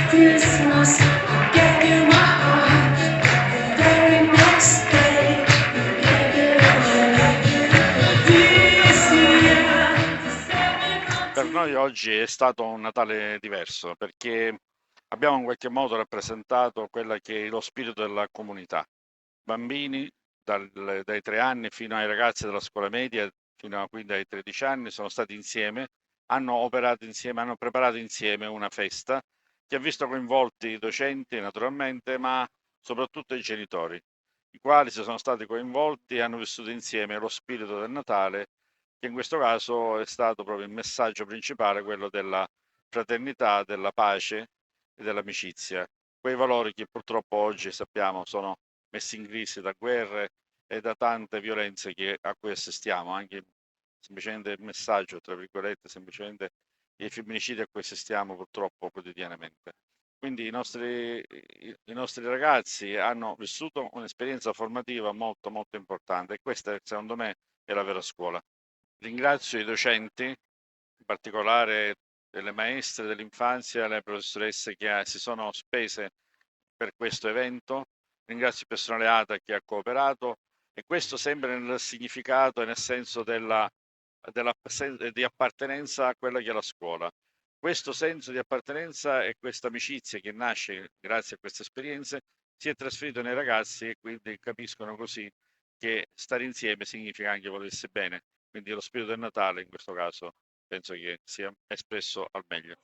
Christmas, gave you my heart. The very next day, you gave it away. This year, Per noi oggi è stato un Natale diverso perché abbiamo in qualche modo rappresentato quella che è lo spirito della comunità. Bambini dai 3 anni fino ai ragazzi della scuola media, fino a quindi ai 13 anni, sono stati insieme, hanno operato insieme, hanno preparato insieme una festa che ha visto coinvolti i docenti naturalmente, ma soprattutto i genitori, i quali si sono stati coinvolti e hanno vissuto insieme lo spirito del Natale, che in questo caso è stato proprio il messaggio principale, quello della fraternità, della pace e dell'amicizia, quei valori che purtroppo oggi sappiamo sono messi in crisi da guerre e da tante violenze a cui assistiamo, anche semplicemente il messaggio, tra virgolette, semplicemente i femminicidi a cui assistiamo purtroppo quotidianamente. Quindi i nostri ragazzi hanno vissuto un'esperienza formativa molto molto importante e questa secondo me è la vera scuola. Ringrazio i docenti, in particolare delle maestre dell'infanzia, le professoresse che si sono spese per questo evento. Ringrazio il personale ATA che ha cooperato e questo sempre nel significato e nel senso di appartenenza a quella che è la scuola. Questo senso di appartenenza e questa amicizia che nasce grazie a queste esperienze si è trasferito nei ragazzi e quindi capiscono così che stare insieme significa anche volersi bene. Quindi lo spirito del Natale in questo caso penso che sia espresso al meglio.